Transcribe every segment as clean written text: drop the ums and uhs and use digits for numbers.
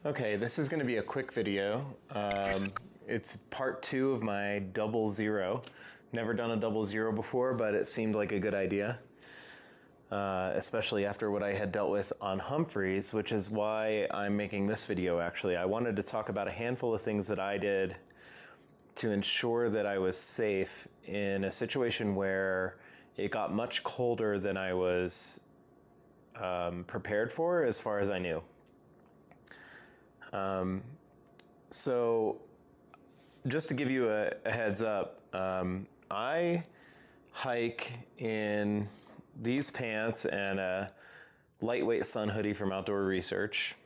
Okay, this is going to be a quick video. It's part 2 of my double zero. Never done a double zero before, but it seemed like a good idea, especially after what I had dealt with on Humphreys, which is why I'm making this video actually. I wanted to talk about a handful of things that I did to ensure that I was safe in a situation where it got much colder than I was prepared for as far as I knew. So just to give you a heads up, I hike in these pants and a lightweight sun hoodie from Outdoor Research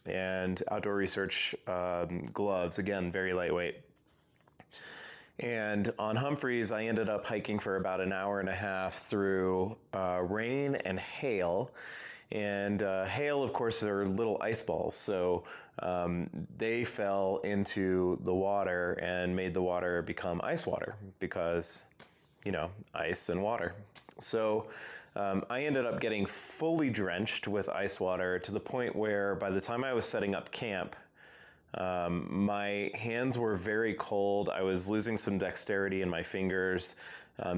and Outdoor Research gloves, again, very lightweight. And on Humphreys, I ended up hiking for about an hour and a half through rain and hail. And hail, of course, are little ice balls. So they fell into the water and made the water become ice water because, you know, ice and water. So I ended up getting fully drenched with ice water to the point where by the time I was setting up camp, my hands were very cold. I was losing some dexterity in my fingers.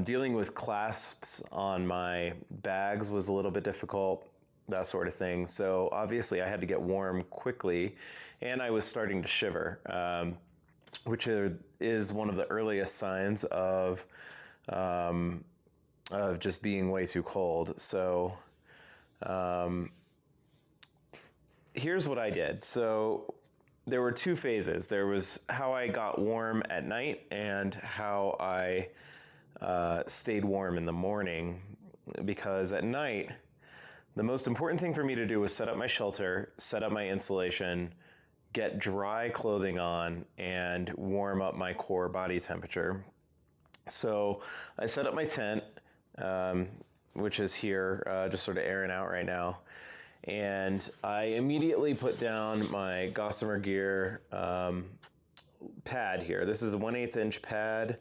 Dealing with clasps on my bags was a little bit difficult, that sort of thing. So obviously I had to get warm quickly, and I was starting to shiver, which is one of the earliest signs of just being way too cold. So here's what I did. So there were two phases. There was how I got warm at night and how I stayed warm in the morning, because at night, the most important thing for me to do was set up my shelter, set up my insulation, get dry clothing on, and warm up my core body temperature. So I set up my tent, which is here, just sort of airing out right now. And I immediately put down my Gossamer Gear pad here. This is a 1/8 inch pad.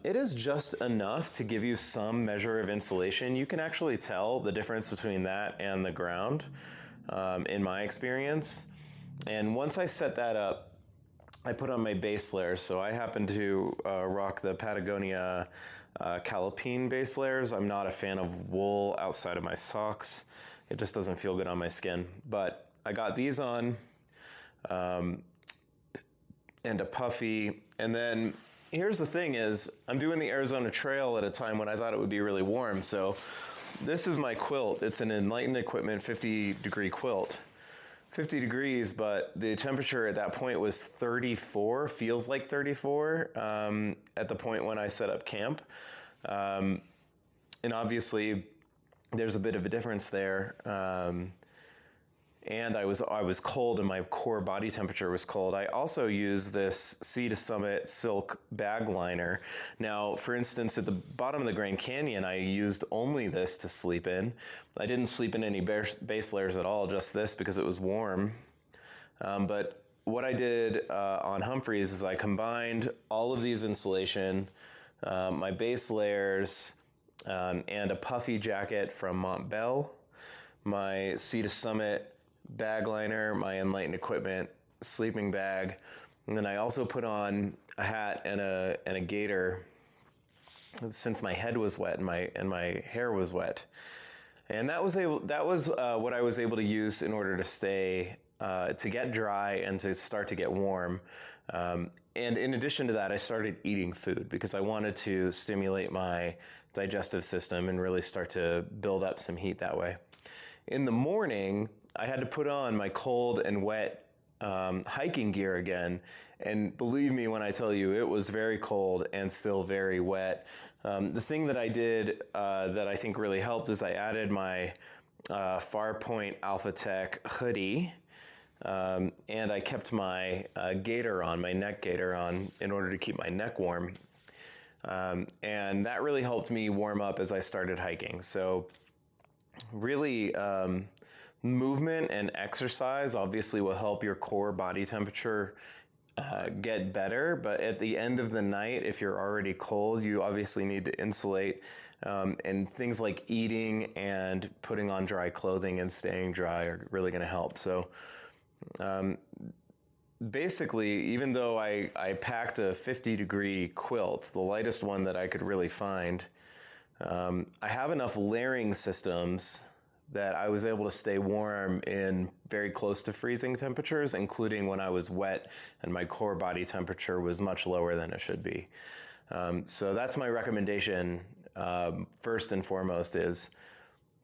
It is just enough to give you some measure of insulation. You can actually tell the difference between that and the ground, in my experience. And once I set that up, I put on my base layer. So I happen to rock the Patagonia Calipine base layers. I'm not a fan of wool outside of my socks. It just doesn't feel good on my skin. But I got these on, and a puffy. And then here's the thing is, I'm doing the Arizona Trail at a time when I thought it would be really warm. So this is my quilt. It's an Enlightened Equipment 50-degree quilt. 50 degrees, but the temperature at that point was 34, feels like 34 at the point when I set up camp. And obviously there's a bit of a difference there. And I was cold, and my core body temperature was cold. I also used this Sea Summit silk bag liner. Now, for instance, at the bottom of the Grand Canyon, I used only this to sleep in. I didn't sleep in any base layers at all, just this because it was warm. But what I did on Humphreys is I combined all of these insulation, my base layers, and a puffy jacket from Montbell, my Sea Summit bag liner, my Enlightened Equipment sleeping bag, and then I also put on a hat and a gaiter since my head was wet and my hair was wet. And that was what I was able to use in order to stay to get dry and to start to get warm. And in addition to that, I started eating food because I wanted to stimulate my digestive system and really start to build up some heat that way. In the morning, I had to put on my cold and wet hiking gear again. And believe me when I tell you, it was very cold and still very wet. The thing that I did that I think really helped is I added my Farpoint Alpha Tech hoodie. And I kept my gaiter on, my neck gaiter on, in order to keep my neck warm. And that really helped me warm up as I started hiking. So really, movement and exercise obviously will help your core body temperature get better, but at the end of the night, if you're already cold, you obviously need to insulate, and things like eating and putting on dry clothing and staying dry are really going to help. So Basically, even though I packed a 50-degree quilt, the lightest one that I could really find, I have enough layering systems that I was able to stay warm in very close to freezing temperatures, including when I was wet and my core body temperature was much lower than it should be. So that's my recommendation, first and foremost, is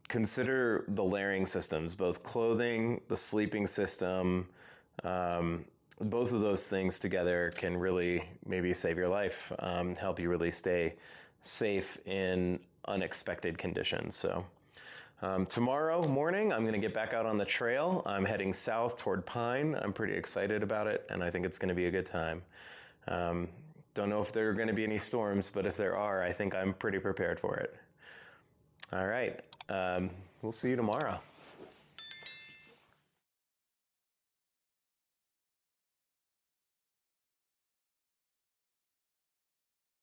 consider the layering systems, both clothing, the sleeping system. Both of those things together can really maybe save your life, help you really stay safe in unexpected conditions. So tomorrow morning, I'm going to get back out on the trail. I'm heading south toward Pine. I'm pretty excited about it, and I think it's going to be a good time. Don't know if there are going to be any storms, but if there are, I think I'm pretty prepared for it. All right. We'll see you tomorrow.